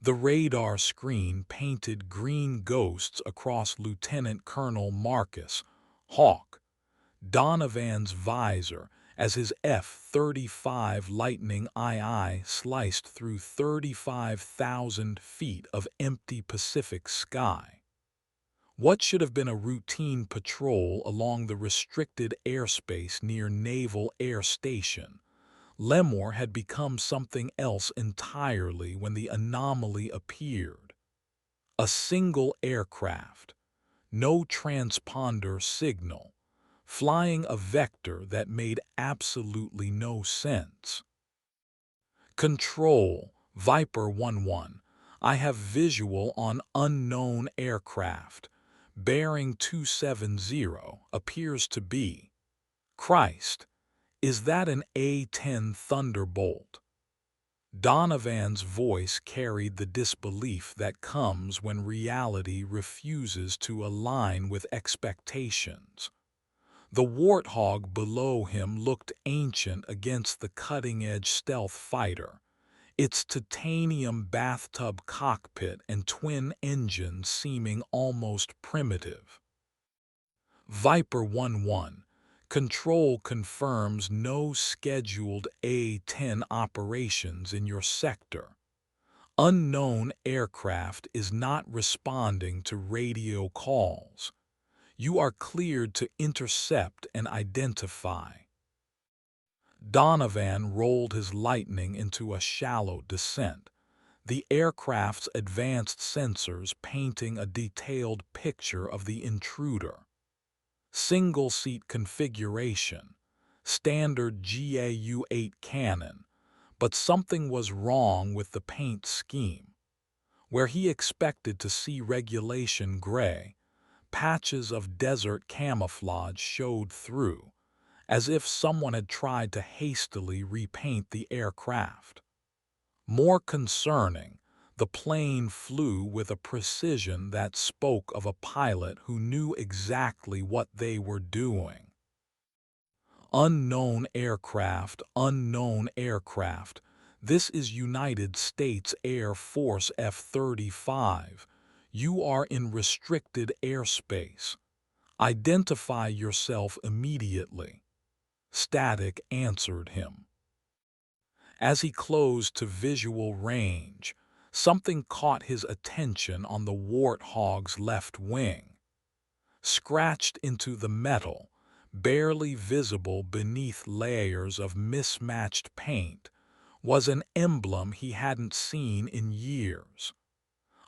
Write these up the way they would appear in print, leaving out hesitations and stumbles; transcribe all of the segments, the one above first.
The radar screen painted green ghosts across Lieutenant Colonel Marcus Hawk Donovan's visor as his F-35 Lightning II sliced through 35,000 feet of empty Pacific sky. What should have been a routine patrol along the restricted airspace near Naval Air Station, Lemore had become something else entirely when the anomaly appeared. A single aircraft, no transponder signal, flying a vector that made absolutely no sense. Control, Viper 1-1. I have visual on unknown aircraft. Bearing 270 appears to be. Christ, is that an A-10 Thunderbolt? Donovan's voice carried the disbelief that comes when reality refuses to align with expectations. The warthog below him looked ancient against the cutting-edge stealth fighter, its titanium bathtub cockpit and twin engines seeming almost primitive. Viper 1-1. Control confirms no scheduled A-10 operations in your sector. Unknown aircraft is not responding to radio calls. You are cleared to intercept and identify. Donovan rolled his Lightning into a shallow descent, the aircraft's advanced sensors painting a detailed picture of the intruder. Single-seat configuration, standard GAU-8 cannon, but something was wrong with the paint scheme. Where he expected to see regulation gray, patches of desert camouflage showed through, as if someone had tried to hastily repaint the aircraft. More concerning, the plane flew with a precision that spoke of a pilot who knew exactly what they were doing. Unknown aircraft, unknown aircraft. This is United States Air Force F-35. You are in restricted airspace. Identify yourself immediately. Static answered him. As he closed to visual range, something caught his attention on the warthog's left wing. Scratched into the metal, barely visible beneath layers of mismatched paint, was an emblem he hadn't seen in years.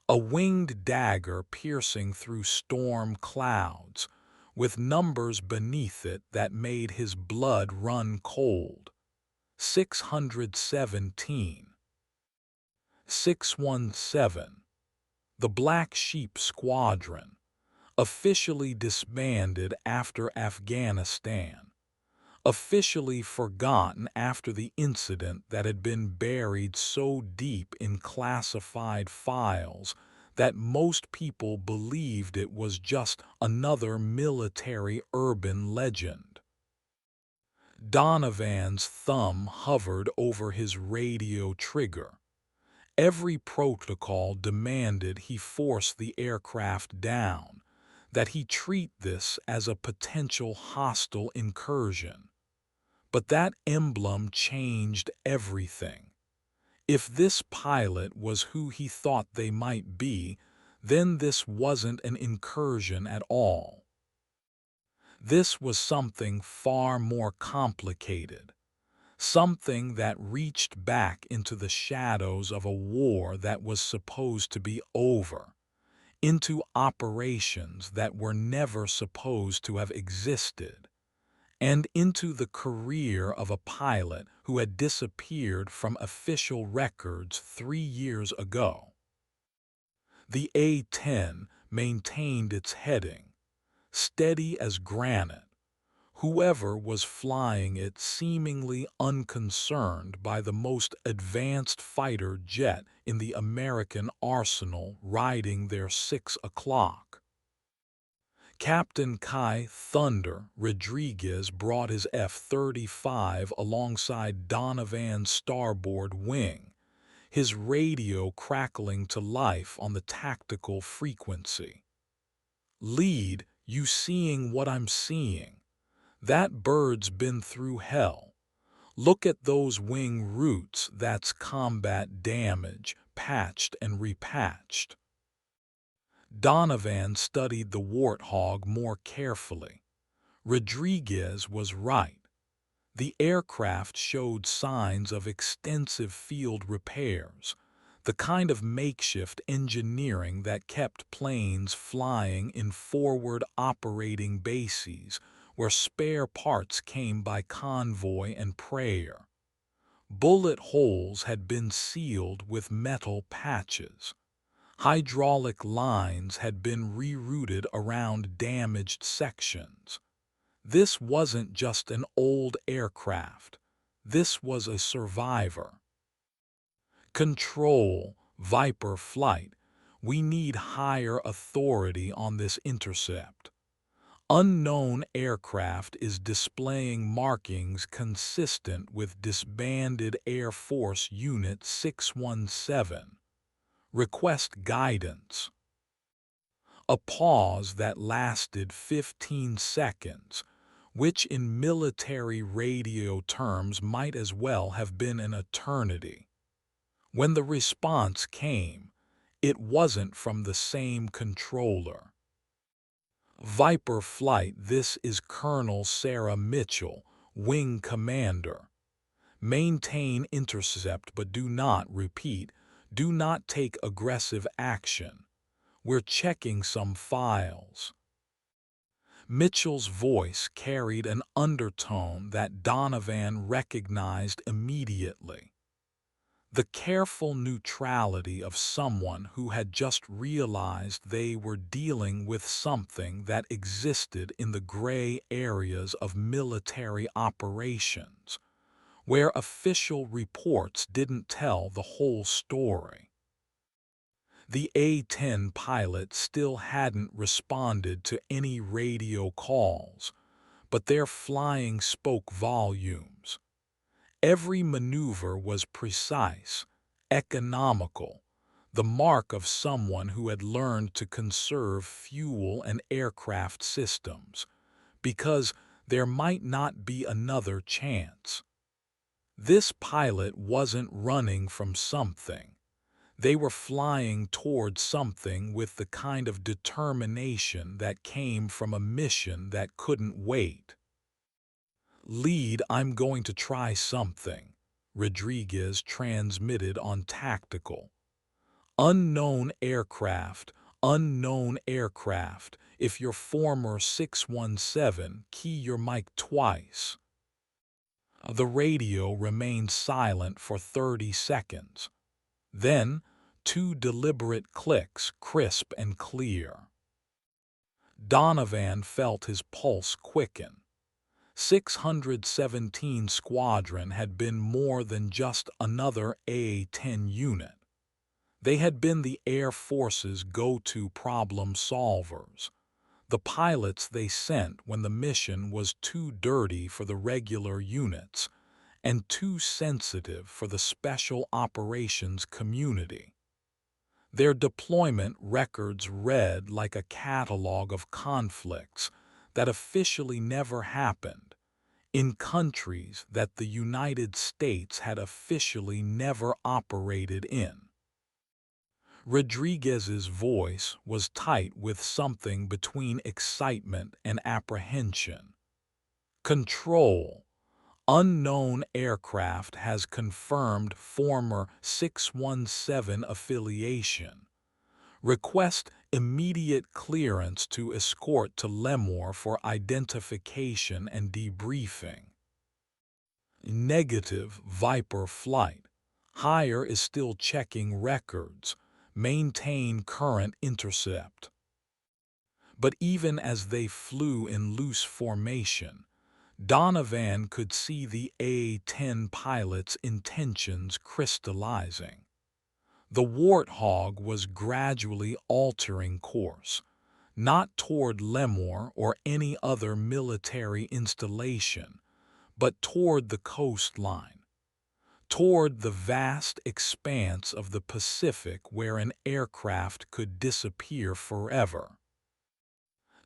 A winged dagger piercing through storm clouds, with numbers beneath it that made his blood run cold. 617. 617. The Black Sheep Squadron, officially disbanded after Afghanistan, officially forgotten after the incident that had been buried so deep in classified files that most people believed it was just another military urban legend. Donovan's thumb hovered over his radio trigger. Every protocol demanded he force the aircraft down, that he treat this as a potential hostile incursion. But that emblem changed everything. If this pilot was who he thought they might be, then this wasn't an incursion at all. This was something far more complicated, something that reached back into the shadows of a war that was supposed to be over, into operations that were never supposed to have existed, and into the career of a pilot who had disappeared from official records 3 years ago. The A-10 maintained its heading, steady as granite, whoever was flying it seemingly unconcerned by the most advanced fighter jet in the American arsenal riding their 6 o'clock. Captain Kai "Thunder" Rodriguez brought his F-35 alongside Donovan's starboard wing, his radio crackling to life on the tactical frequency. "Lead, you seeing what I'm seeing? That bird's been through hell. Look at those wing roots, that's combat damage, patched and repatched." Donovan studied the warthog more carefully. Rodriguez was right. The aircraft showed signs of extensive field repairs, the kind of makeshift engineering that kept planes flying in forward operating bases where spare parts came by convoy and prayer. Bullet holes had been sealed with metal patches. Hydraulic lines had been rerouted around damaged sections. This wasn't just an old aircraft. This was a survivor. "Control, Viper Flight. We need higher authority on this intercept. Unknown aircraft is displaying markings consistent with disbanded Air Force Unit 617. Request guidance." A pause that lasted 15 seconds, which in military radio terms might as well have been an eternity. When the response came, it wasn't from the same controller. "Viper Flight, this is Colonel Sarah Mitchell, Wing Commander. Maintain intercept but do not repeat, do not take aggressive action. We're checking some files." Mitchell's voice carried an undertone that Donovan recognized immediately. The careful neutrality of someone who had just realized they were dealing with something that existed in the gray areas of military operations, where official reports didn't tell the whole story. The A-10 pilot still hadn't responded to any radio calls, but their flying spoke volumes. Every maneuver was precise, economical, the mark of someone who had learned to conserve fuel and aircraft systems, because there might not be another chance. This pilot wasn't running from something. They were flying toward something with the kind of determination that came from a mission that couldn't wait. "Lead, I'm going to try something," Rodriguez transmitted on tactical. "Unknown aircraft, unknown aircraft. If you're former 617, key your mic twice." The radio remained silent for 30 seconds. Then, two deliberate clicks, crisp and clear. Donovan felt his pulse quicken. 617 Squadron had been more than just another A-10 unit. They had been the Air Force's go-to problem solvers, the pilots they sent when the mission was too dirty for the regular units and too sensitive for the special operations community. Their deployment records read like a catalog of conflicts that officially never happened, in countries that the United States had officially never operated in. Rodriguez's voice was tight with something between excitement and apprehension. "Control. Unknown aircraft has confirmed former 617 affiliation. Request immediate clearance to escort to Lemoore for identification and debriefing." "Negative, Viper Flight. Higher is still checking records. Maintain current intercept." But even as they flew in loose formation, Donovan could see the A-10 pilot's intentions crystallizing. The Warthog was gradually altering course, not toward Lemoore or any other military installation, but toward the coastline, toward the vast expanse of the Pacific where an aircraft could disappear forever.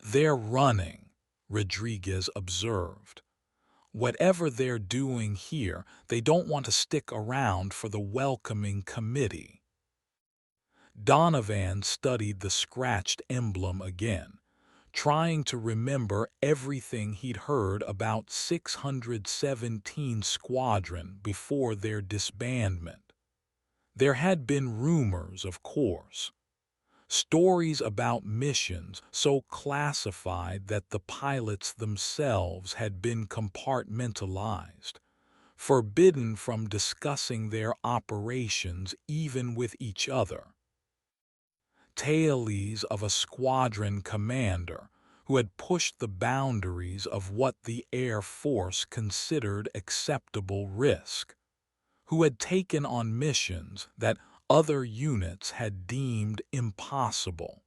"They're running," Rodriguez observed. "Whatever they're doing here, they don't want to stick around for the welcoming committee." Donovan studied the scratched emblem again, trying to remember everything he'd heard about 617 Squadron before their disbandment. There had been rumors, of course. Stories about missions so classified that the pilots themselves had been compartmentalized, forbidden from discussing their operations even with each other. Tales of a squadron commander who had pushed the boundaries of what the Air Force considered acceptable risk, who had taken on missions that other units had deemed impossible.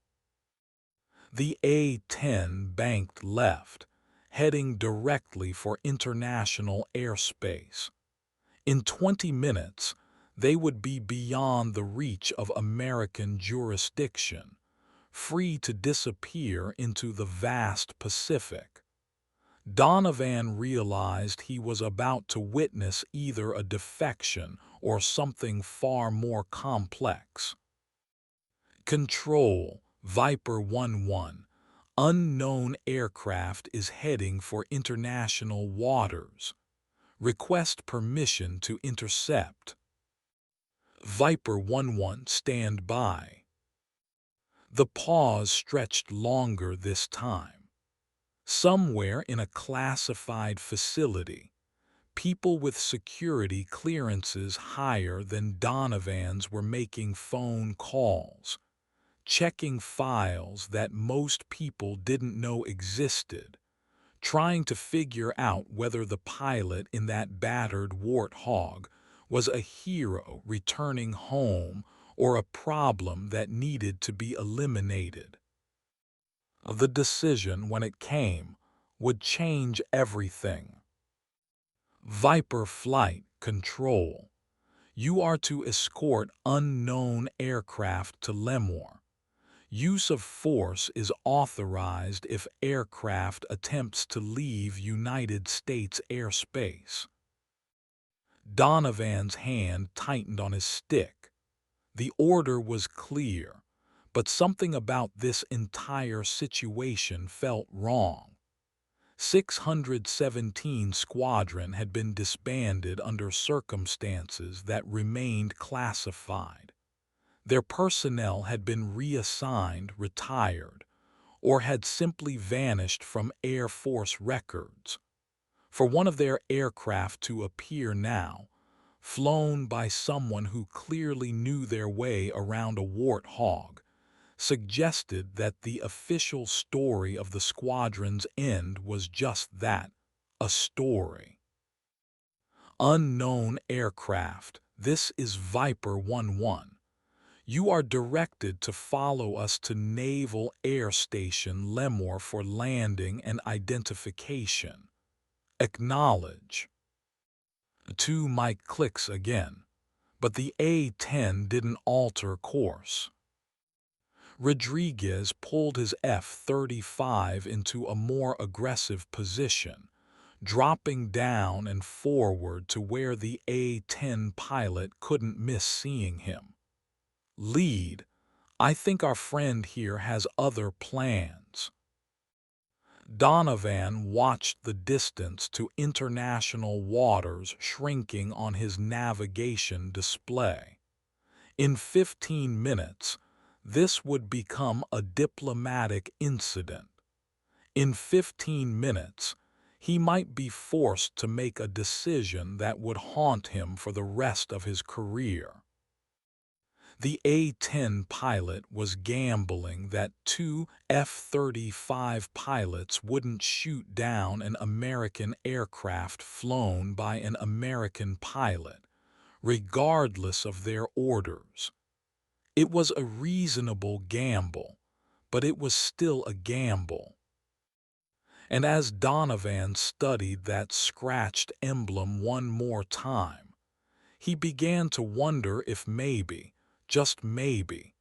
The A-10 banked left, heading directly for international airspace. In 20 minutes, they would be beyond the reach of American jurisdiction, free to disappear into the vast Pacific. Donovan realized he was about to witness either a defection or something far more complex. "Control, Viper 1-1. Unknown aircraft is heading for international waters. Request permission to intercept." "Viper 1-1, stand by." The pause stretched longer this time. Somewhere in a classified facility, people with security clearances higher than Donovan's were making phone calls, checking files that most people didn't know existed, trying to figure out whether the pilot in that battered warthog was a hero returning home or a problem that needed to be eliminated. The decision, when it came, would change everything. "Viper Flight Control. You are to escort unknown aircraft to Lemoore. Use of force is authorized if aircraft attempts to leave United States airspace." Donovan's hand tightened on his stick. The order was clear, but something about this entire situation felt wrong. 617 Squadron had been disbanded under circumstances that remained classified. Their personnel had been reassigned, retired, or had simply vanished from Air Force records. For one of their aircraft to appear now, flown by someone who clearly knew their way around a warthog, suggested that the official story of the squadron's end was just that, a story. "Unknown aircraft, this is Viper 1-1. You are directed to follow us to Naval Air Station Lemoore for landing and identification. Acknowledge." Two mic clicks again, but the A-10 didn't alter course. Rodriguez pulled his F-35 into a more aggressive position, dropping down and forward to where the A-10 pilot couldn't miss seeing him. "Lead, I think our friend here has other plans." Donovan watched the distance to international waters shrinking on his navigation display. In 15 minutes, this would become a diplomatic incident. In 15 minutes, he might be forced to make a decision that would haunt him for the rest of his career. The A-10 pilot was gambling that two F-35 pilots wouldn't shoot down an American aircraft flown by an American pilot, regardless of their orders. It was a reasonable gamble, but it was still a gamble. And as Donovan studied that scratched emblem one more time, He began to wonder if maybe, just maybe,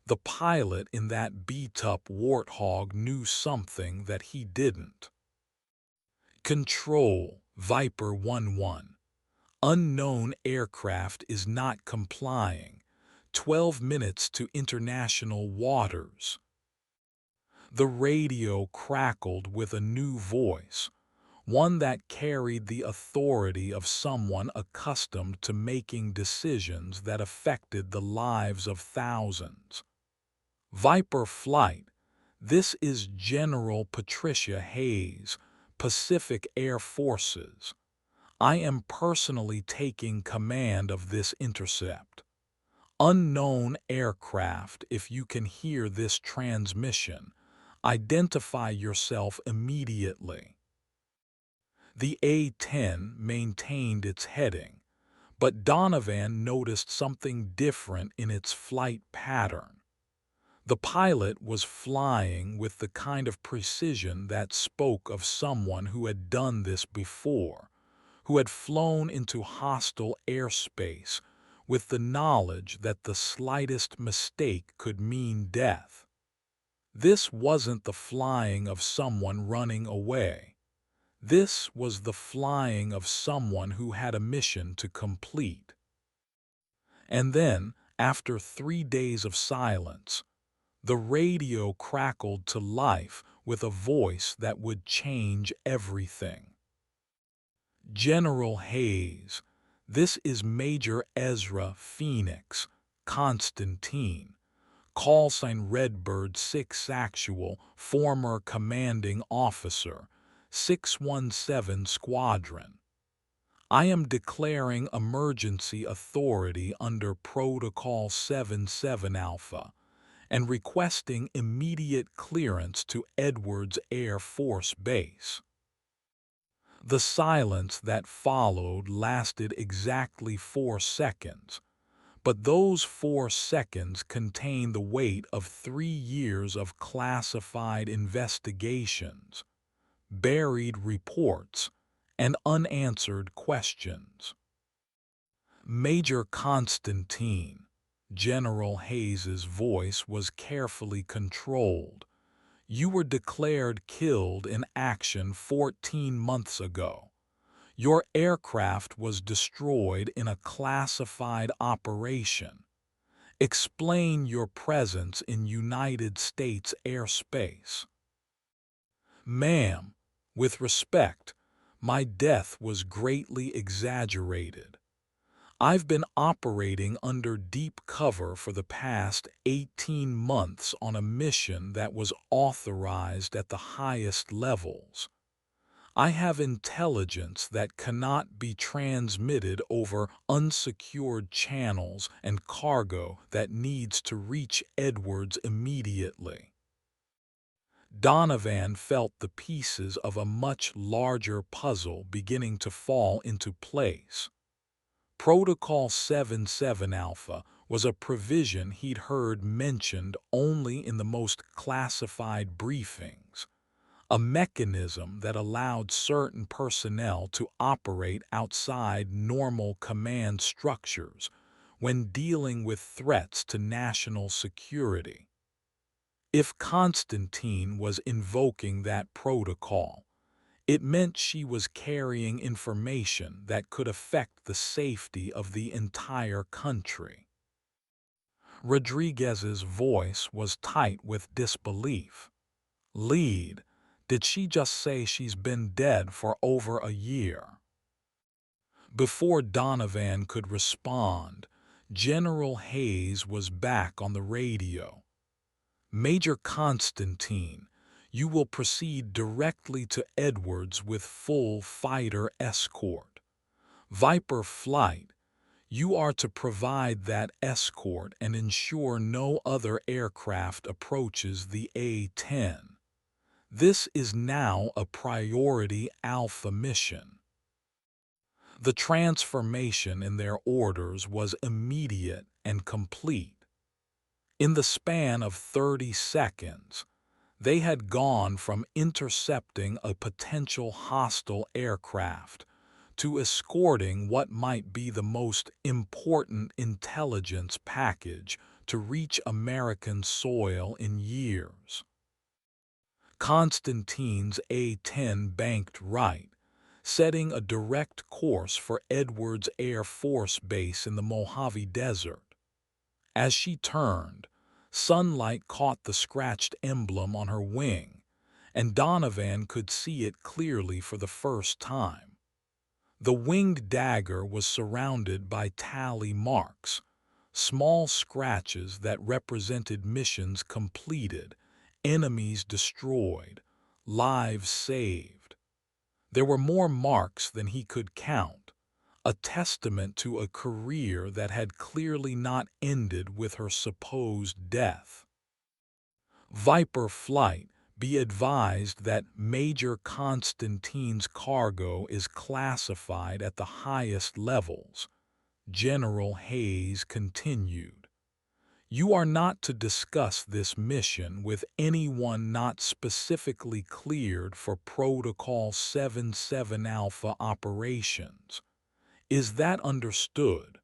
the pilot in that beat-up Warthog knew something that he didn't. Control, Viper 1-1. Unknown aircraft is not complying. 12 minutes to international waters. The radio crackled with a new voice, one that carried the authority of someone accustomed to making decisions that affected the lives of thousands. Viper Flight, this is General Patricia Hayes, Pacific Air Forces. I am personally taking command of this intercept. Unknown aircraft, if you can hear this transmission, identify yourself immediately. The A-10 maintained its heading, but Donovan noticed something different in its flight pattern. The pilot was flying with the kind of precision that spoke of someone who had done this before, who had flown into hostile airspace with the knowledge that the slightest mistake could mean death. This wasn't the flying of someone running away. This was the flying of someone who had a mission to complete. And then, after 3 days of silence, the radio crackled to life with a voice that would change everything. General Hayes, this is Major Ezra Phoenix, Constantine, call sign Redbird 6 actual, former commanding officer, 617 Squadron. I am declaring emergency authority under Protocol 77 Alpha and requesting immediate clearance to Edwards Air Force Base. The silence that followed lasted exactly 4 seconds, but those 4 seconds contained the weight of 3 years of classified investigations, buried reports, and unanswered questions. Major Constantine, General Hayes's voice was carefully controlled. You were declared killed in action 14 months ago. Your aircraft was destroyed in a classified operation. Explain your presence in United States airspace. Ma'am, with respect, my death was greatly exaggerated. I've been operating under deep cover for the past 18 months on a mission that was authorized at the highest levels. I have intelligence that cannot be transmitted over unsecured channels and cargo that needs to reach Edwards immediately. Donovan felt the pieces of a much larger puzzle beginning to fall into place. Protocol 77 Alpha was a provision he'd heard mentioned only in the most classified briefings, a mechanism that allowed certain personnel to operate outside normal command structures when dealing with threats to national security. If Constantine was invoking that protocol, it meant she was carrying information that could affect the safety of the entire country. Rodriguez's voice was tight with disbelief. Lead, did she just say she's been dead for over a year? Before Donovan could respond, General Hayes was back on the radio. Major Constantine, you will proceed directly to Edwards with full fighter escort. Viper Flight, you are to provide that escort and ensure no other aircraft approaches the A-10. This is now a priority Alpha mission. The transformation in their orders was immediate and complete. In the span of 30 seconds, they had gone from intercepting a potential hostile aircraft to escorting what might be the most important intelligence package to reach American soil in years. Constantine's A-10 banked right, setting a direct course for Edwards Air Force Base in the Mojave Desert. As she turned, sunlight caught the scratched emblem on her wing, and Donovan could see it clearly for the first time. The winged dagger was surrounded by tally marks, small scratches that represented missions completed, enemies destroyed, lives saved. There were more marks than he could count, a testament to a career that had clearly not ended with her supposed death. Viper Flight, be advised that Major Constantine's cargo is classified at the highest levels, General Hayes continued. You are not to discuss this mission with anyone not specifically cleared for Protocol 77 Alpha operations. Is that understood?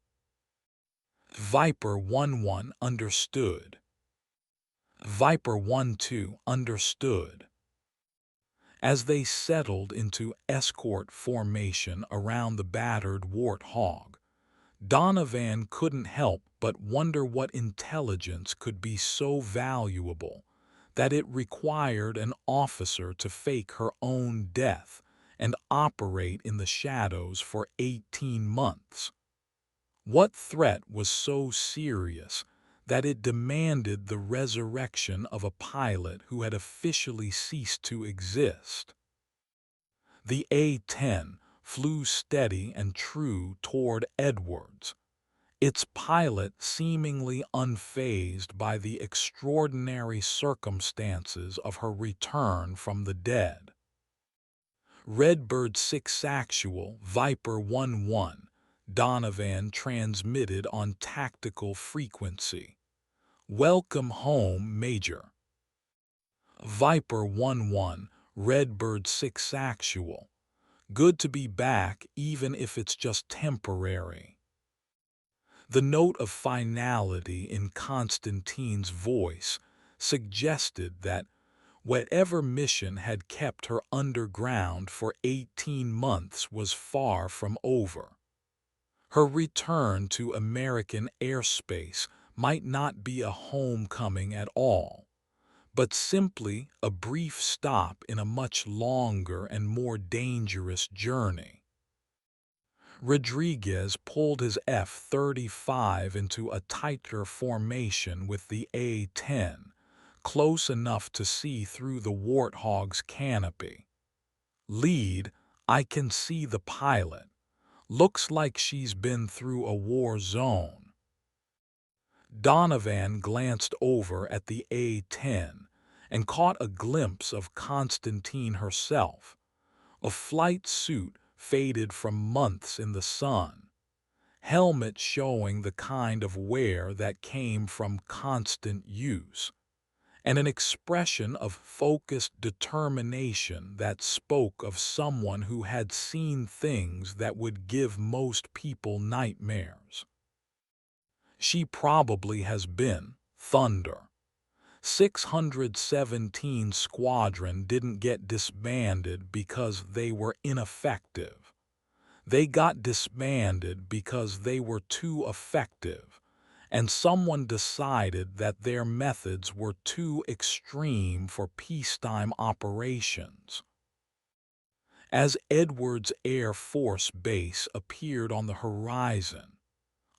Viper 1-1 understood. Viper 1-2 understood. As they settled into escort formation around the battered Warthog, Donovan couldn't help but wonder what intelligence could be so valuable that it required an officer to fake her own death and operate in the shadows for 18 months. What threat was so serious that it demanded the resurrection of a pilot who had officially ceased to exist? The A-10 flew steady and true toward Edwards, its pilot seemingly unfazed by the extraordinary circumstances of her return from the dead. Redbird 6 Actual, Viper 1-1, Donovan transmitted on tactical frequency. Welcome home, Major. Viper 1-1, Redbird 6 Actual. Good to be back, even if it's just temporary. The note of finality in Constantine's voice suggested that whatever mission had kept her underground for 18 months was far from over. Her return to American airspace might not be a homecoming at all, but simply a brief stop in a much longer and more dangerous journey. Rodriguez pulled his F-35 into a tighter formation with the A-10, close enough to see through the Warthog's canopy. Lead, I can see the pilot. Looks like she's been through a war zone. Donovan glanced over at the A-10 and caught a glimpse of Constantine herself, a flight suit faded from months in the sun, helmet showing the kind of wear that came from constant use, and an expression of focused determination that spoke of someone who had seen things that would give most people nightmares. She probably has been, Thunder. 617 Squadron didn't get disbanded because they were ineffective. They got disbanded because they were too effective, and someone decided that their methods were too extreme for peacetime operations. As Edwards Air Force Base appeared on the horizon,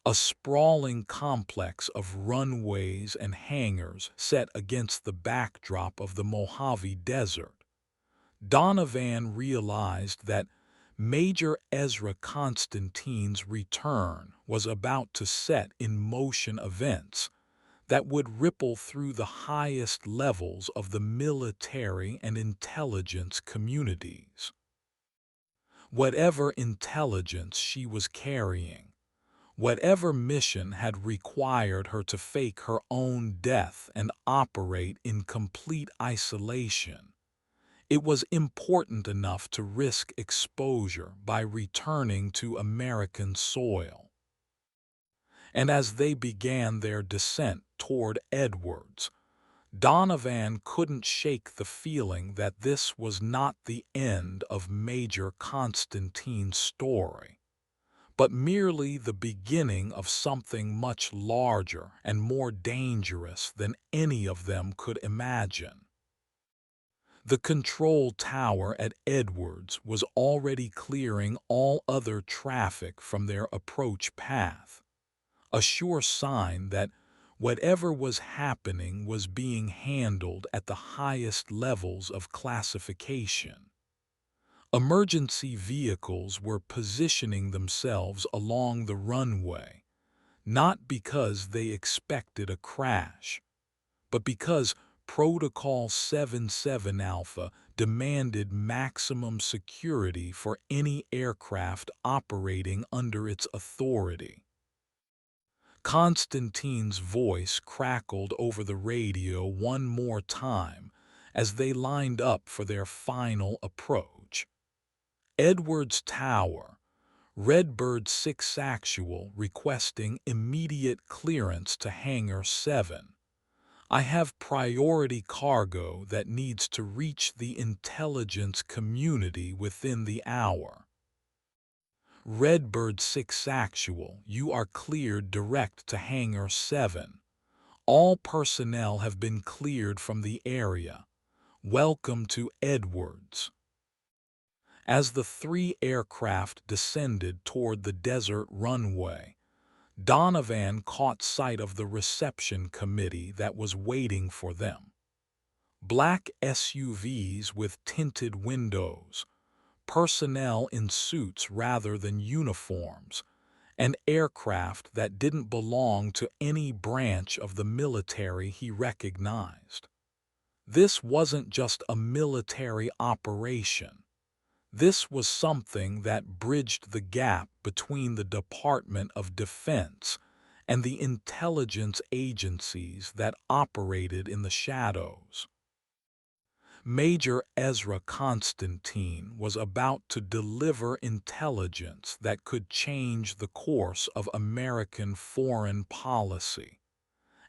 a sprawling complex of runways and hangars set against the backdrop of the Mojave Desert, Donovan realized that Major Ezra Constantine's return was about to set in motion events that would ripple through the highest levels of the military and intelligence communities. Whatever intelligence she was carrying, whatever mission had required her to fake her own death and operate in complete isolation, It was important enough to risk exposure by returning to American soil. And as they began their descent toward Edwards, Donovan couldn't shake the feeling that this was not the end of Major Constantine's story, but merely the beginning of something much larger and more dangerous than any of them could imagine. The control tower at Edwards was already clearing all other traffic from their approach path, a sure sign that whatever was happening was being handled at the highest levels of classification. Emergency vehicles were positioning themselves along the runway, not because they expected a crash, but because Protocol 77 Alpha demanded maximum security for any aircraft operating under its authority. Constantine's voice crackled over the radio one more time as they lined up for their final approach. Edwards Tower, Redbird 6 Actual requesting immediate clearance to Hangar 7. I have priority cargo that needs to reach the intelligence community within the hour. Redbird 6 Actual, you are cleared direct to Hangar 7. All personnel have been cleared from the area. Welcome to Edwards. As the three aircraft descended toward the desert runway, Donovan caught sight of the reception committee that was waiting for them. Black SUVs with tinted windows, personnel in suits rather than uniforms, and aircraft that didn't belong to any branch of the military he recognized. This wasn't just a military operation. This was something that bridged the gap between the Department of Defense and the intelligence agencies that operated in the shadows. Major Ezra Constantine was about to deliver intelligence that could change the course of American foreign policy,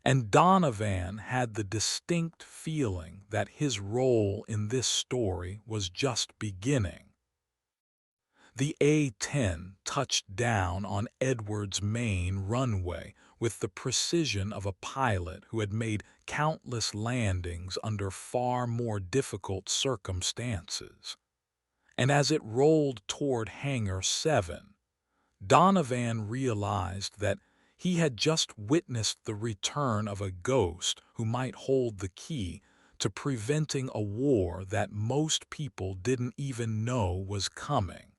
and Donovan had the distinct feeling that his role in this story was just beginning. The A-10 touched down on Edwards' main runway with the precision of a pilot who had made countless landings under far more difficult circumstances. And as it rolled toward Hangar 7, Donovan realized that he had just witnessed the return of a ghost who might hold the key to preventing a war that most people didn't even know was coming.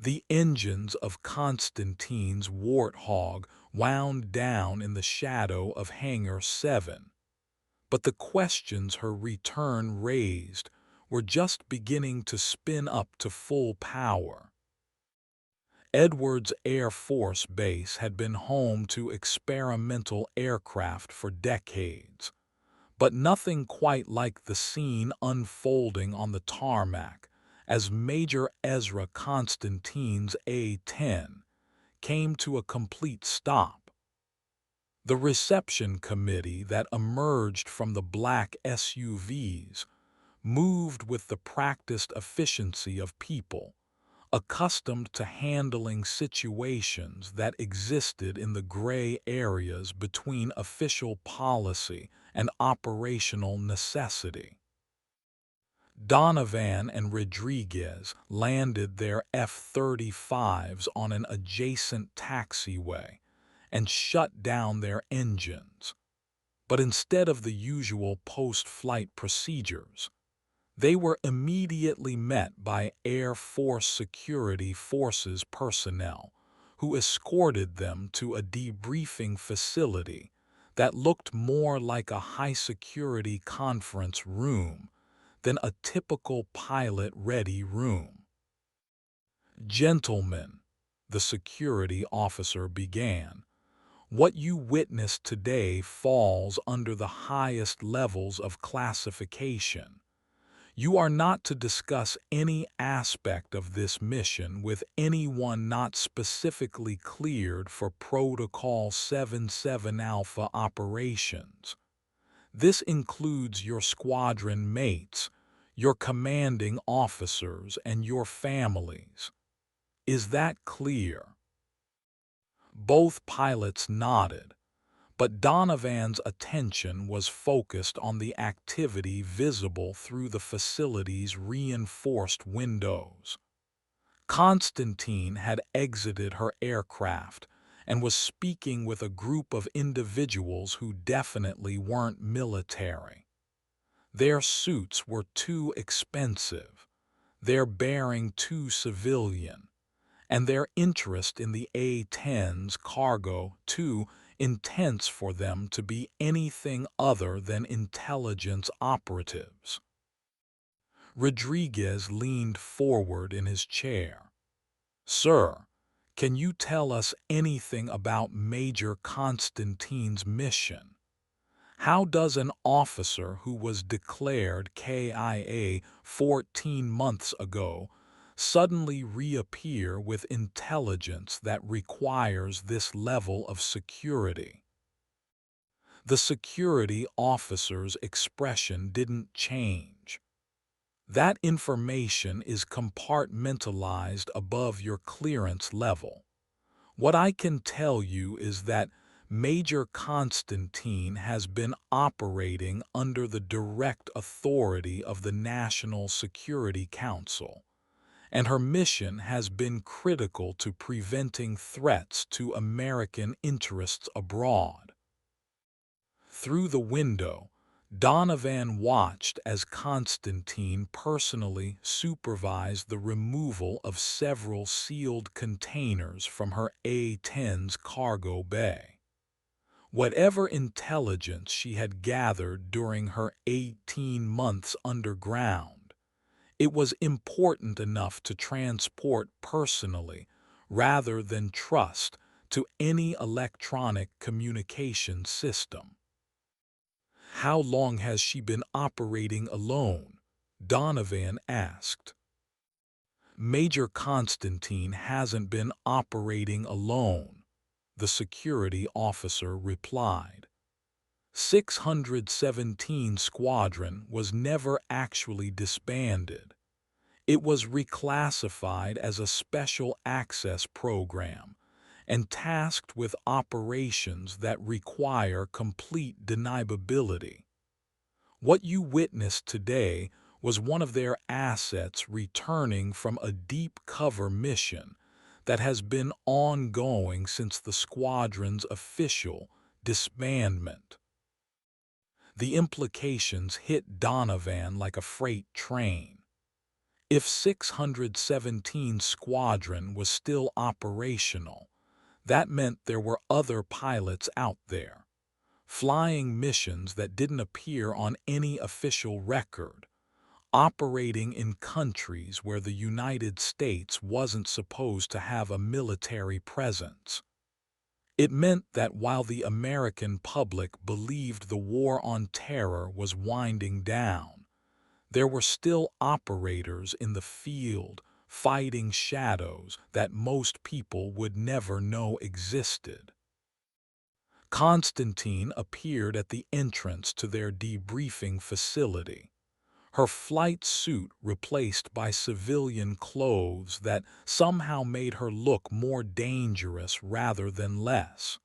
The engines of Constantine's Warthog wound down in the shadow of Hangar 7, but the questions her return raised were just beginning to spin up to full power. Edwards Air Force Base had been home to experimental aircraft for decades, but nothing quite like the scene unfolding on the tarmac as Major Ezra Constantine's A-10 came to a complete stop. The reception committee that emerged from the black SUVs moved with the practiced efficiency of people, accustomed to handling situations that existed in the gray areas between official policy and operational necessity. Donovan and Rodriguez landed their F-35s on an adjacent taxiway and shut down their engines. But instead of the usual post-flight procedures, they were immediately met by Air Force Security Forces personnel who escorted them to a debriefing facility that looked more like a high-security conference room than a typical pilot-ready room. "Gentlemen," the security officer began, "what you witnessed today falls under the highest levels of classification. You are not to discuss any aspect of this mission with anyone not specifically cleared for Protocol 77 Alpha operations. This includes your squadron mates, your commanding officers, and your families. Is that clear? Both pilots nodded, but Donovan's attention was focused on the activity visible through the facility's reinforced windows. Constantine had exited her aircraft and was speaking with a group of individuals who definitely weren't military. Their suits were too expensive, their bearing too civilian, and their interest in the A-10's cargo too intense for them to be anything other than intelligence operatives. Rodriguez leaned forward in his chair. "Sir, can you tell us anything about Major Constantine's mission? How does an officer who was declared KIA 14 months ago suddenly reappear with intelligence that requires this level of security?" The security officer's expression didn't change. "That information is compartmentalized above your clearance level. What I can tell you is that Major Constantine has been operating under the direct authority of the National Security Council, and her mission has been critical to preventing threats to American interests abroad." Through the window, Donovan watched as Constantine personally supervised the removal of several sealed containers from her A-10's cargo bay. Whatever intelligence she had gathered during her 18 months underground, it was important enough to transport personally rather than trust to any electronic communication system. "How long has she been operating alone?" Donovan asked. "Major Constantine hasn't been operating alone," the security officer replied. 617 Squadron was never actually disbanded. It was reclassified as a special access program and tasked with operations that require complete deniability. What you witnessed today was one of their assets returning from a deep cover mission that has been ongoing since the squadron's official disbandment. The implications hit Donovan like a freight train. If 617 Squadron was still operational, that meant there were other pilots out there, flying missions that didn't appear on any official record, operating in countries where the United States wasn't supposed to have a military presence. It meant that while the American public believed the war on terror was winding down, there were still operators in the field fighting shadows that most people would never know existed. Constantine appeared at the entrance to their debriefing facility, her flight suit replaced by civilian clothes that somehow made her look more dangerous rather than less.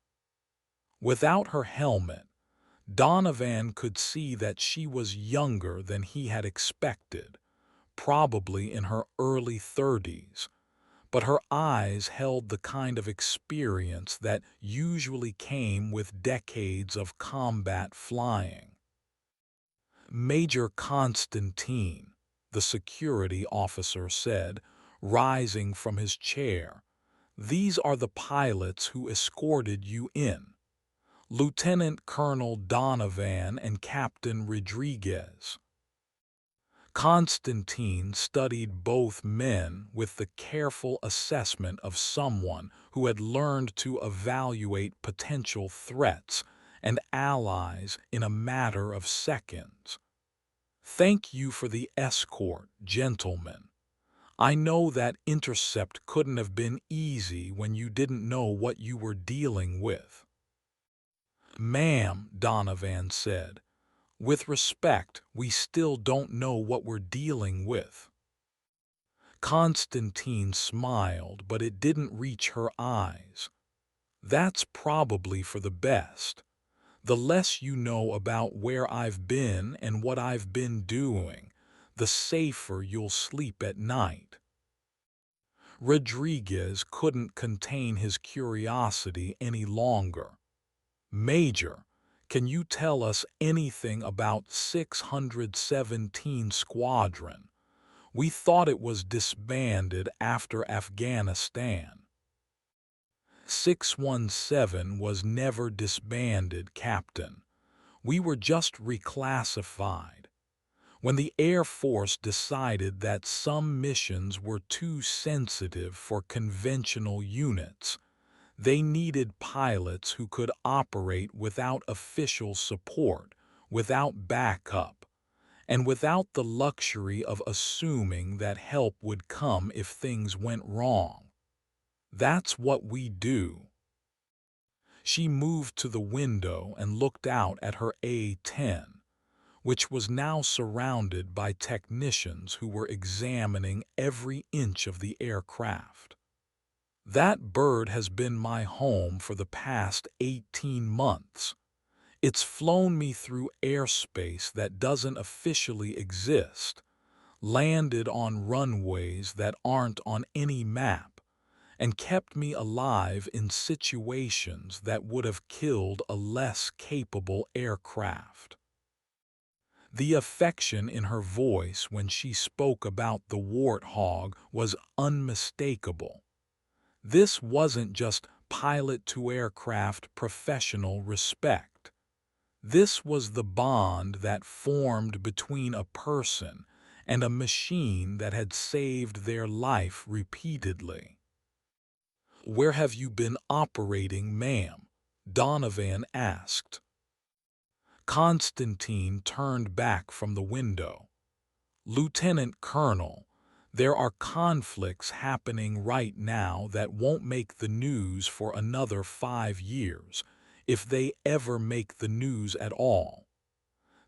Without her helmet, Donovan could see that she was younger than he had expected, probably in her early 30s, but her eyes held the kind of experience that usually came with decades of combat flying. "Major Constantine," the security officer said, rising from his chair, "these are the pilots who escorted you in. Lieutenant Colonel Donovan and Captain Rodriguez." Constantine studied both men with the careful assessment of someone who had learned to evaluate potential threats and allies in a matter of seconds. Thank you for the escort, gentlemen. I know that intercept couldn't have been easy when you didn't know what you were dealing with. Ma'am, Donovan said, with respect, we still don't know what we're dealing with. Constantine smiled, but it didn't reach her eyes. That's probably for the best. The less you know about where I've been and what I've been doing, the safer you'll sleep at night. Rodriguez couldn't contain his curiosity any longer. Major, can you tell us anything about 617 Squadron? We thought it was disbanded after Afghanistan. 617 was never disbanded, Captain. We were just reclassified. When the Air Force decided that some missions were too sensitive for conventional units, they needed pilots who could operate without official support, without backup, and without the luxury of assuming that help would come if things went wrong. That's what we do. She moved to the window and looked out at her A-10, which was now surrounded by technicians who were examining every inch of the aircraft. That bird has been my home for the past 18 months. It's flown me through airspace that doesn't officially exist, landed on runways that aren't on any map, and kept me alive in situations that would have killed a less capable aircraft. The affection in her voice when she spoke about the warthog was unmistakable. This wasn't just pilot-to-aircraft professional respect. This was the bond that formed between a person and a machine that had saved their life repeatedly. "Where have you been operating, ma'am?" Donovan asked. Constantine turned back from the window. "Lieutenant Colonel, there are conflicts happening right now that won't make the news for another 5 years, if they ever make the news at all.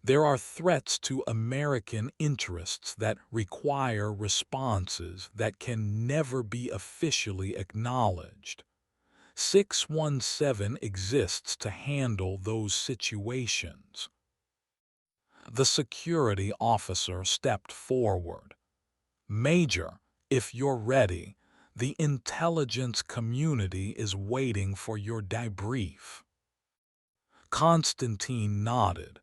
There are threats to American interests that require responses that can never be officially acknowledged. 617 exists to handle those situations." The security officer stepped forward. "Major, if you're ready, the intelligence community is waiting for your debrief." Constantine nodded,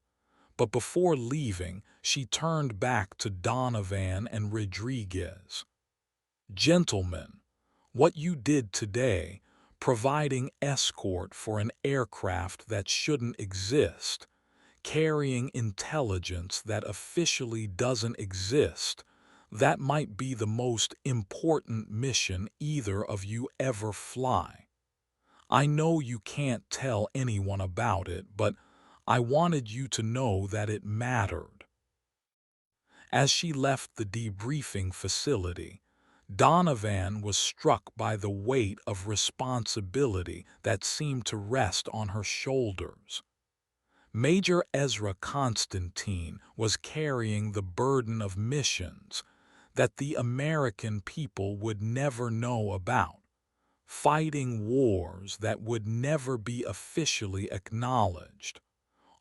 but before leaving, she turned back to Donovan and Rodriguez. "Gentlemen, what you did today, providing escort for an aircraft that shouldn't exist, carrying intelligence that officially doesn't exist, that might be the most important mission either of you ever fly. I know you can't tell anyone about it, but I wanted you to know that it mattered." As she left the debriefing facility, Donovan was struck by the weight of responsibility that seemed to rest on her shoulders. Major Ezra Constantine was carrying the burden of missions that the American people would never know about, fighting wars that would never be officially acknowledged,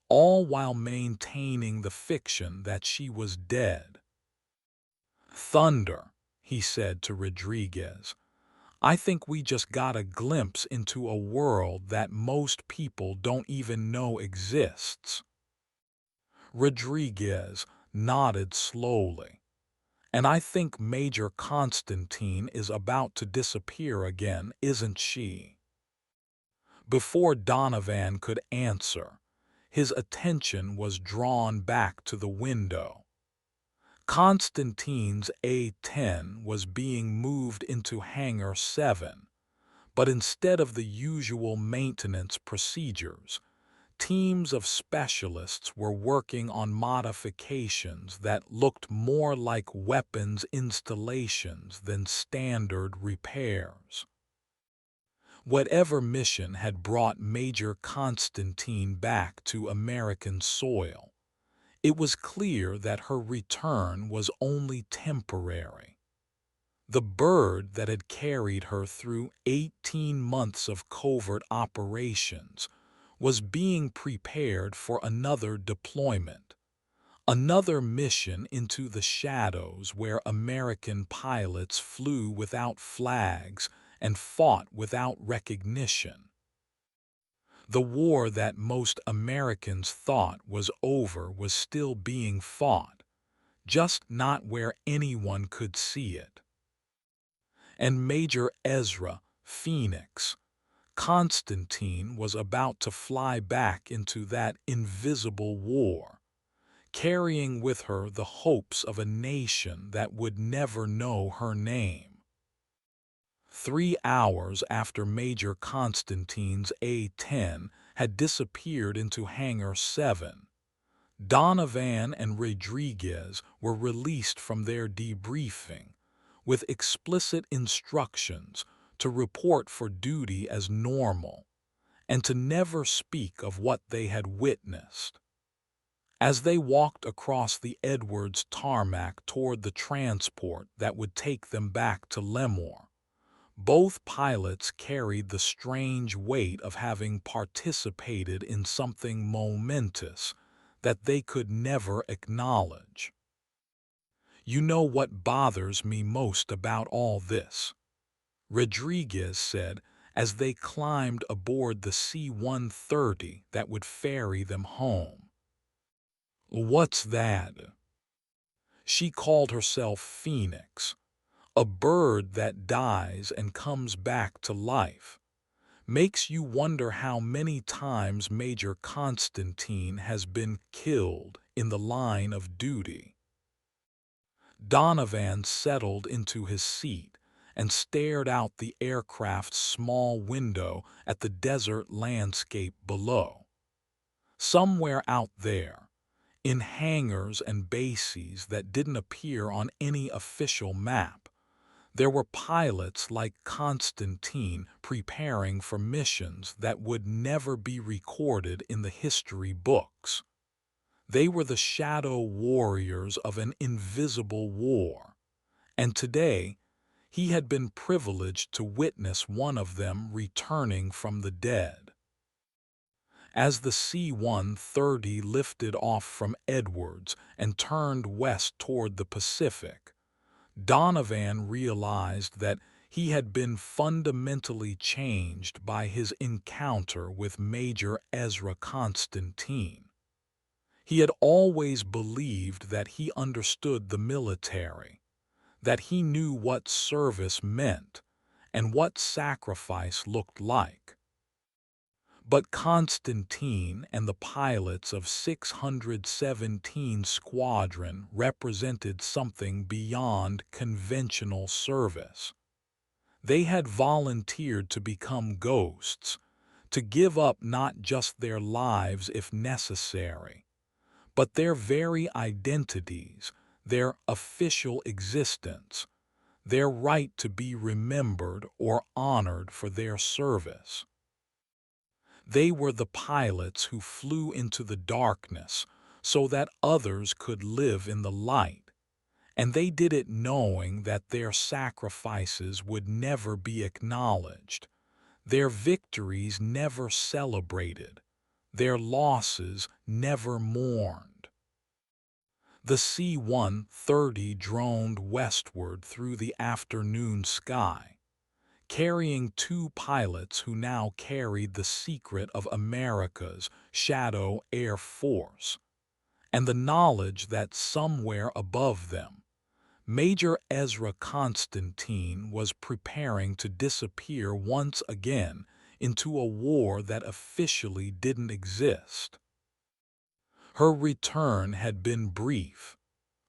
all while maintaining the fiction that she was dead. "Thunder," he said to Rodriguez. "I think we just got a glimpse into a world that most people don't even know exists." Rodriguez nodded slowly. "And I think Major Constantine is about to disappear again, isn't she?" Before Donovan could answer, his attention was drawn back to the window. Constantine's A-10 was being moved into Hangar 7, but instead of the usual maintenance procedures, Teams of specialists were working on modifications that looked more like weapons installations than standard repairs. Whatever mission had brought Major Constantine back to American soil, it was clear that her return was only temporary. The bird that had carried her through 18 months of covert operations was being prepared for another deployment, another mission into the shadows where American pilots flew without flags and fought without recognition. The war that most Americans thought was over was still being fought, just not where anyone could see it. And Major Ezra Phoenix Constantine was about to fly back into that invisible war, carrying with her the hopes of a nation that would never know her name. 3 hours after Major Constantine's A-10 had disappeared into Hangar 7, Donovan and Rodriguez were released from their debriefing, with explicit instructions to report for duty as normal and to never speak of what they had witnessed. As they walked across the Edwards tarmac toward the transport that would take them back to Lemoore, both pilots carried the strange weight of having participated in something momentous that they could never acknowledge. "You know what bothers me most about all this," Rodriguez said as they climbed aboard the C-130 that would ferry them home. "What's that?" She called herself Phoenix, a bird that dies and comes back to life. Makes you wonder how many times Major Constantine has been killed in the line of duty. Donovan settled into his seat and stared out the aircraft's small window at the desert landscape below. Somewhere out there, in hangars and bases that didn't appear on any official map, there were pilots like Constantine preparing for missions that would never be recorded in the history books. They were the shadow warriors of an invisible war, and today he had been privileged to witness one of them returning from the dead. As the C-130 lifted off from Edwards and turned west toward the Pacific, Donovan realized that he had been fundamentally changed by his encounter with Major Ezra Constantine. He had always believed that he understood the military, that he knew what service meant and what sacrifice looked like. But Constantine and the pilots of 617 Squadron represented something beyond conventional service. They had volunteered to become ghosts, to give up not just their lives if necessary, but their very identities, their official existence, their right to be remembered or honored for their service. They were the pilots who flew into the darkness so that others could live in the light, and they did it knowing that their sacrifices would never be acknowledged, their victories never celebrated, their losses never mourned. The C-130 droned westward through the afternoon sky, carrying two pilots who now carried the secret of America's Shadow Air Force, and the knowledge that somewhere above them, Major Ezra Constantine was preparing to disappear once again into a war that officially didn't exist. Her return had been brief,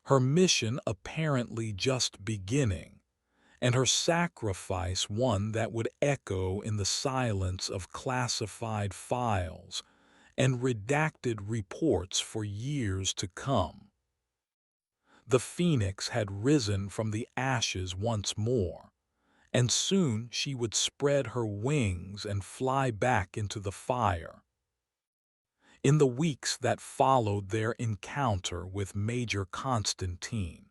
her mission apparently just beginning, and her sacrifice one that would echo in the silence of classified files and redacted reports for years to come. The phoenix had risen from the ashes once more, and soon she would spread her wings and fly back into the fire. In the weeks that followed their encounter with Major Constantine,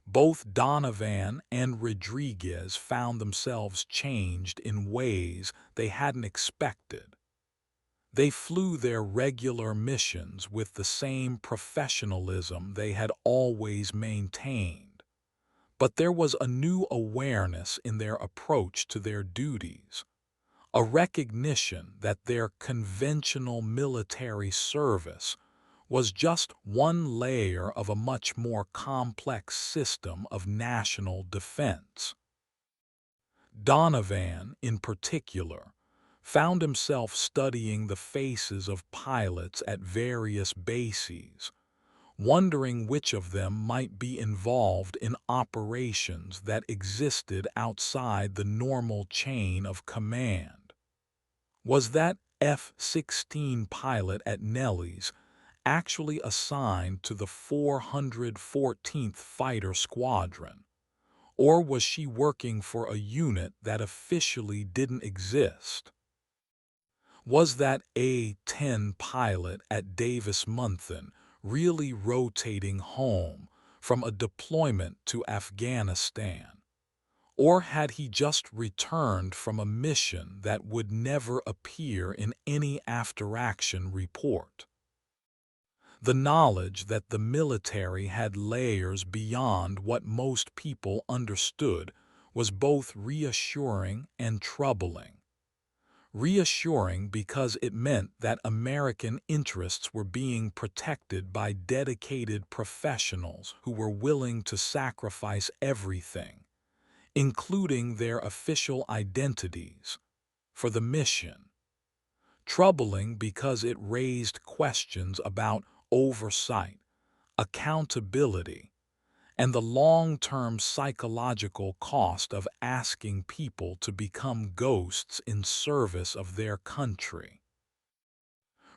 both Donovan and Rodriguez found themselves changed in ways they hadn't expected. They flew their regular missions with the same professionalism they had always maintained, but there was a new awareness in their approach to their duties, a recognition that their conventional military service was just one layer of a much more complex system of national defense. Donovan, in particular, found himself studying the faces of pilots at various bases, wondering which of them might be involved in operations that existed outside the normal chain of command. Was that F-16 pilot at Nellis actually assigned to the 414th Fighter Squadron, or was she working for a unit that officially didn't exist? Was that A-10 pilot at Davis-Monthan really rotating home from a deployment to Afghanistan? Or had he just returned from a mission that would never appear in any after-action report? The knowledge that the military had layers beyond what most people understood was both reassuring and troubling. Reassuring because it meant that American interests were being protected by dedicated professionals who were willing to sacrifice everything, including their official identities, for the mission. Troubling because it raised questions about oversight, accountability, and the long-term psychological cost of asking people to become ghosts in service of their country.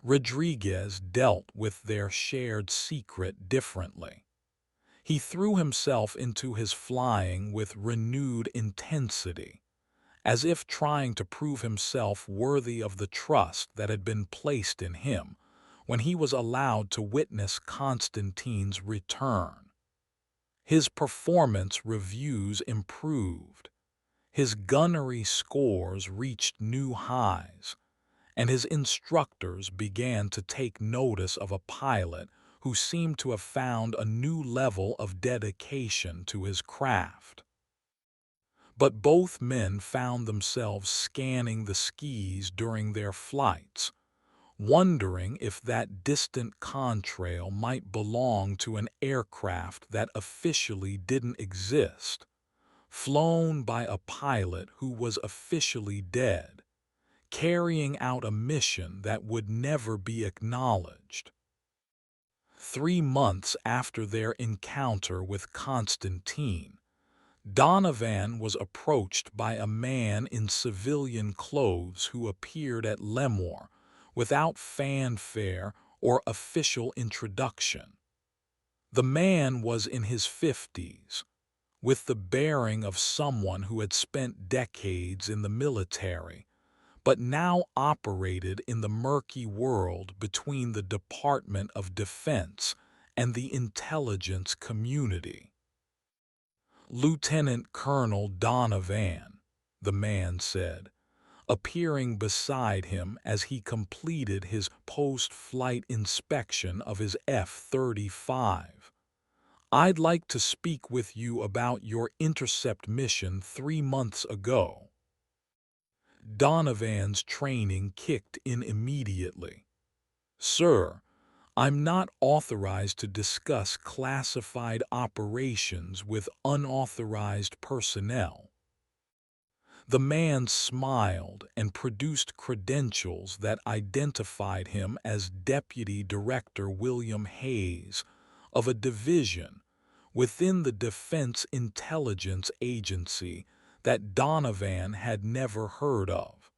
Rodriguez dealt with their shared secret differently. He threw himself into his flying with renewed intensity, as if trying to prove himself worthy of the trust that had been placed in him when he was allowed to witness Constantine's return. His performance reviews improved, his gunnery scores reached new highs, and his instructors began to take notice of a pilot who seemed to have found a new level of dedication to his craft. But both men found themselves scanning the skies during their flights, wondering if that distant contrail might belong to an aircraft that officially didn't exist, flown by a pilot who was officially dead, carrying out a mission that would never be acknowledged. 3 months after their encounter with Constantine, Donovan was approached by a man in civilian clothes who appeared at Lemoore without fanfare or official introduction. The man was in his 50s, with the bearing of someone who had spent decades in the military, but now operated in the murky world between the Department of Defense and the intelligence community. "Lieutenant Colonel Donovan," the man said, appearing beside him as he completed his post-flight inspection of his F-35. "I'd like to speak with you about your intercept mission 3 months ago." Donovan's training kicked in immediately. "Sir, I'm not authorized to discuss classified operations with unauthorized personnel." The man smiled and produced credentials that identified him as Deputy Director William Hayes of a division within the Defense Intelligence Agency that Donovan had never heard of.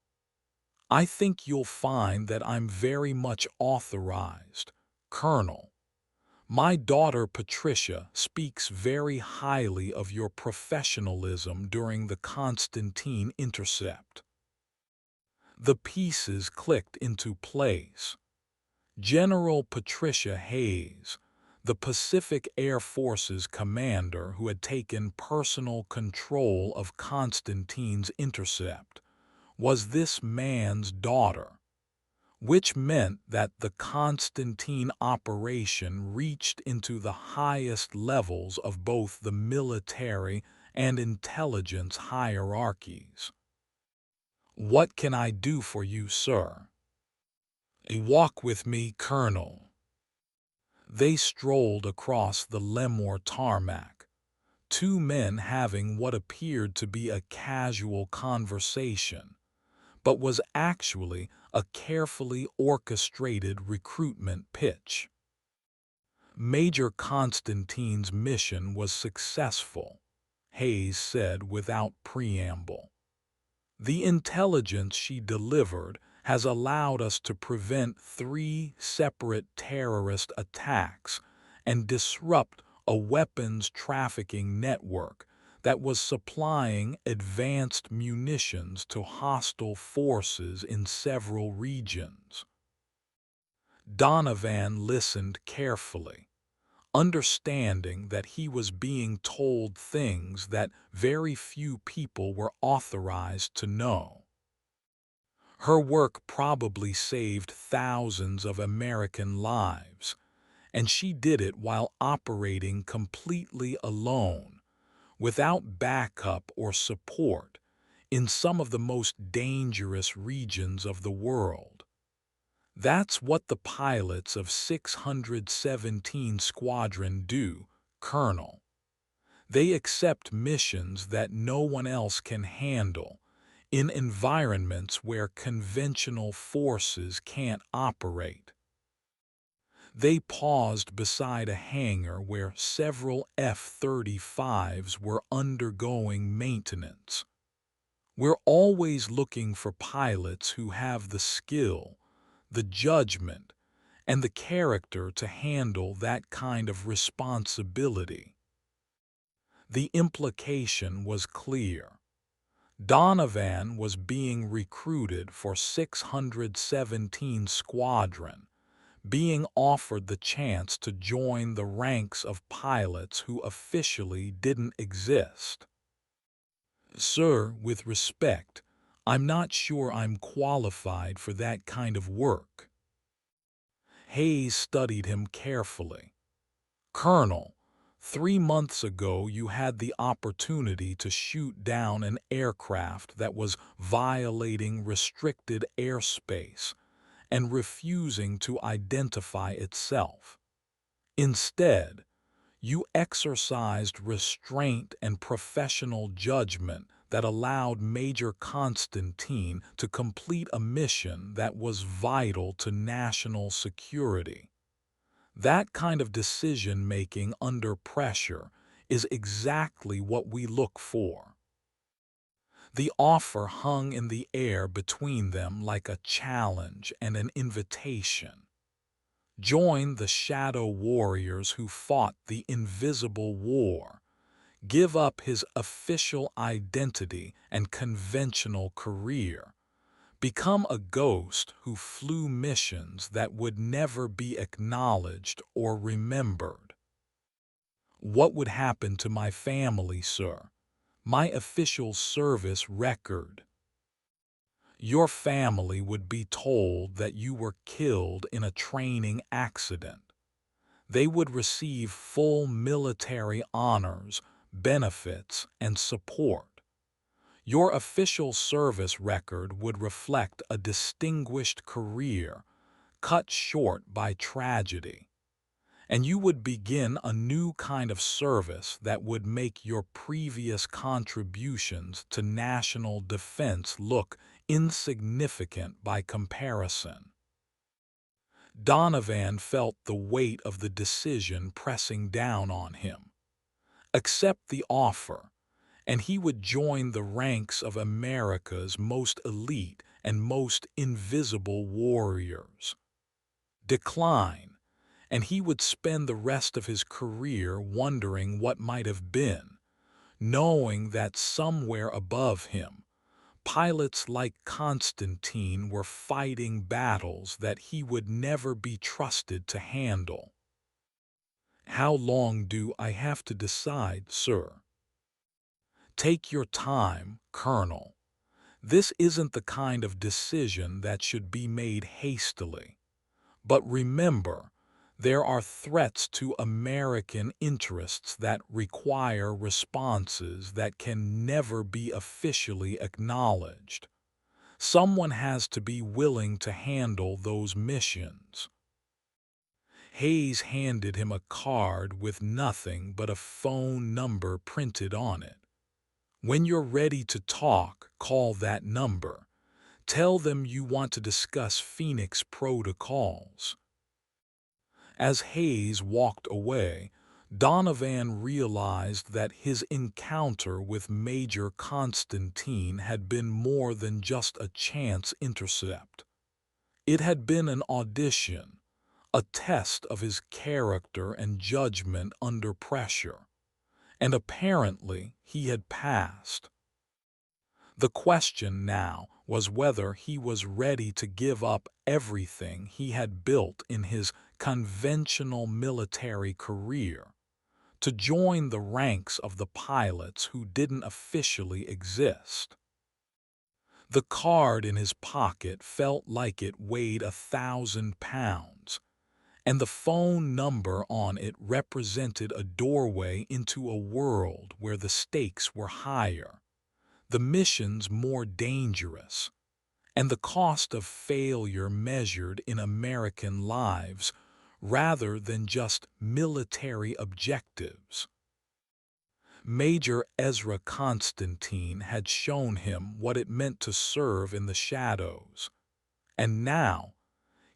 I think you'll find that I'm very much authorized, Colonel. My daughter Patricia speaks very highly of your professionalism during the Constantine intercept. The pieces clicked into place. General Patricia Hayes, the Pacific Air Force's commander who had taken personal control of Constantine's intercept, was this man's daughter, which meant that the Constantine operation reached into the highest levels of both the military and intelligence hierarchies. What can I do for you, sir? A walk with me, Colonel. They strolled across the Lemoore tarmac, two men having what appeared to be a casual conversation, but was actually a carefully orchestrated recruitment pitch. Major Constantine's mission was successful, Hayes said without preamble. The intelligence she delivered has allowed us to prevent 3 separate terrorist attacks and disrupt a weapons trafficking network that was supplying advanced munitions to hostile forces in several regions. Donovan listened carefully, understanding that he was being told things that very few people were authorized to know. Her work probably saved thousands of American lives, and she did it while operating completely alone, without backup or support, in some of the most dangerous regions of the world. That's what the pilots of 617 Squadron do, Colonel. They accept missions that no one else can handle, in environments where conventional forces can't operate. They paused beside a hangar where several F-35s were undergoing maintenance. We're always looking for pilots who have the skill, the judgment, and the character to handle that kind of responsibility. The implication was clear. Donovan was being recruited for 617 Squadron, being offered the chance to join the ranks of pilots who officially didn't exist. Sir, with respect, I'm not sure I'm qualified for that kind of work. Hayes studied him carefully. Colonel, 3 months ago you had the opportunity to shoot down an aircraft that was violating restricted airspace and refusing to identify itself. Instead, you exercised restraint and professional judgment that allowed Major Constantine to complete a mission that was vital to national security. That kind of decision-making under pressure is exactly what we look for. The offer hung in the air between them like a challenge and an invitation. Join the shadow warriors who fought the invisible war. Give up his official identity and conventional career. Become a ghost who flew missions that would never be acknowledged or remembered. What would happen to my family, sir? My official service record? Your family would be told that you were killed in a training accident. They would receive full military honors, benefits, and support. Your official service record would reflect a distinguished career, cut short by tragedy. And you would begin a new kind of service that would make your previous contributions to national defense look insignificant by comparison. Donovan felt the weight of the decision pressing down on him. Accept the offer, and he would join the ranks of America's most elite and most invisible warriors. Decline, and he would spend the rest of his career wondering what might have been, knowing that somewhere above him, pilots like Constantine were fighting battles that he would never be trusted to handle. "How long do I have to decide, sir?" "Take your time, Colonel. This isn't the kind of decision that should be made hastily. But remember, there are threats to American interests that require responses that can never be officially acknowledged. Someone has to be willing to handle those missions." Hayes handed him a card with nothing but a phone number printed on it. "When you're ready to talk, call that number. Tell them you want to discuss Phoenix protocols." As Hayes walked away, Donovan realized that his encounter with Major Constantine had been more than just a chance intercept. It had been an audition, a test of his character and judgment under pressure, and apparently he had passed. The question now was whether he was ready to give up everything he had built in his conventional military career, to join the ranks of the pilots who didn't officially exist. The card in his pocket felt like it weighed 1,000 pounds, and the phone number on it represented a doorway into a world where the stakes were higher, the missions more dangerous, and the cost of failure measured in American lives rather than just military objectives. Major Ezra Constantine had shown him what it meant to serve in the shadows, and now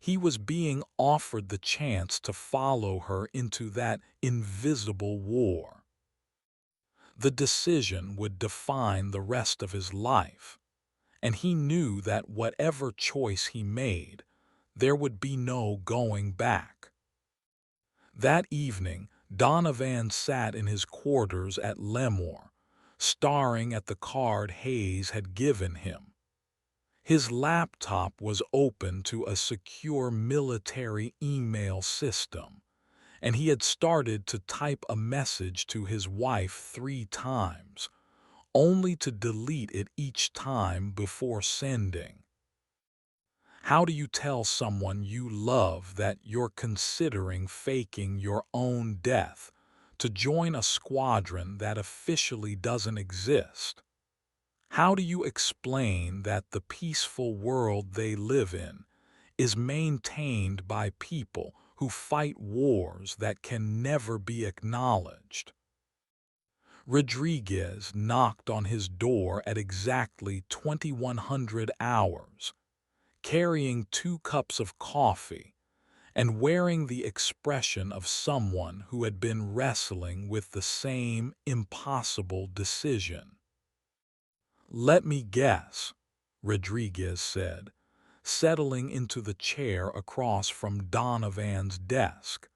he was being offered the chance to follow her into that invisible war. The decision would define the rest of his life, and he knew that whatever choice he made, there would be no going back. That evening, Donovan sat in his quarters at Lemoore, staring at the card Hayes had given him. His laptop was open to a secure military email system, and he had started to type a message to his wife 3 times, only to delete it each time before sending. How do you tell someone you love that you're considering faking your own death to join a squadron that officially doesn't exist? How do you explain that the peaceful world they live in is maintained by people who fight wars that can never be acknowledged? Rodriguez knocked on his door at exactly 2100 hours, carrying 2 cups of coffee and wearing the expression of someone who had been wrestling with the same impossible decision. "Let me guess," Rodriguez said, settling into the chair across from Donovan's desk.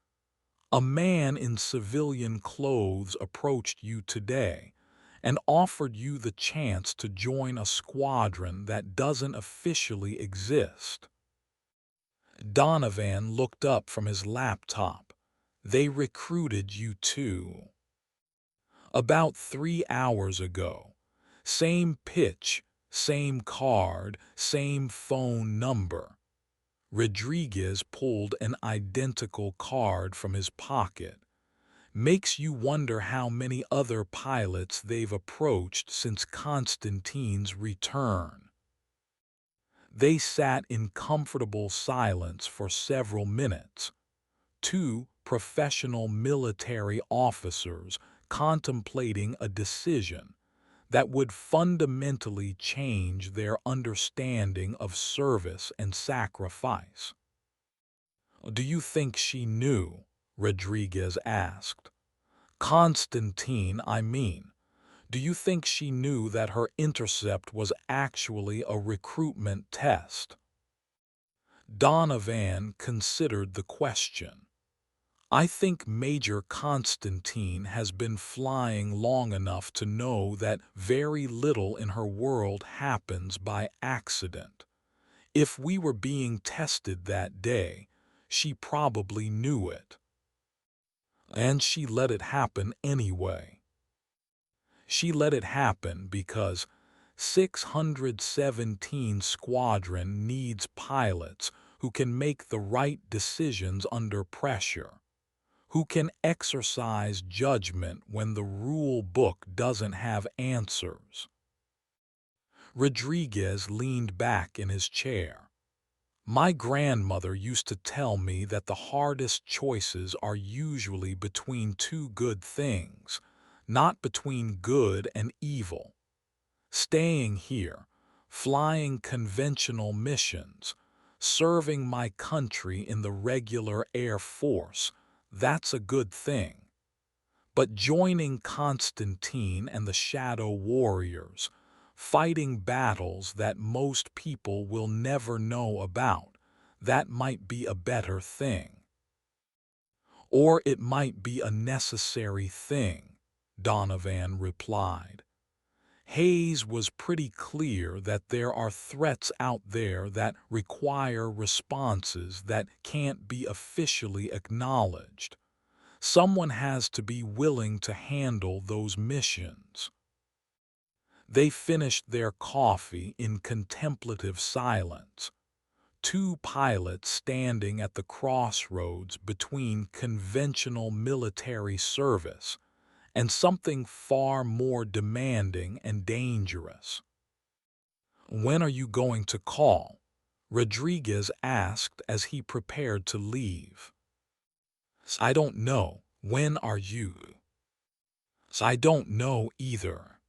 "A man in civilian clothes approached you today and offered you the chance to join a squadron that doesn't officially exist." Donovan looked up from his laptop. "They recruited you too." "About 3 hours ago. Same pitch, same card, same phone number." Rodriguez pulled an identical card from his pocket. "Makes you wonder how many other pilots they've approached since Constantine's return." They sat in comfortable silence for several minutes, 2 professional military officers contemplating a decision that would fundamentally change their understanding of service and sacrifice. "Do you think she knew?" Rodriguez asked. "Constantine, I mean. Do you think she knew that her intercept was actually a recruitment test? Donovan considered the question. I think Major Constantine has been flying long enough to know that very little in her world happens by accident. If we were being tested that day, she probably knew it. And she let it happen anyway. She let it happen because 617 Squadron needs pilots who can make the right decisions under pressure, who can exercise judgment when the rule book doesn't have answers. Rodriguez leaned back in his chair. My grandmother used to tell me that the hardest choices are usually between two good things, not between good and evil. Staying here, flying conventional missions, serving my country in the regular Air Force, that's a good thing. But joining Constantine and the Shadow Warriors, fighting battles that most people will never know about, that might be a better thing. Or it might be a necessary thing, Donovan replied. Hayes was pretty clear that there are threats out there that require responses that can't be officially acknowledged. Someone has to be willing to handle those missions. They finished their coffee in contemplative silence, two pilots standing at the crossroads between conventional military service and something far more demanding and dangerous. When are you going to call? Rodriguez asked as he prepared to leave. I don't know. When are you? I don't know either.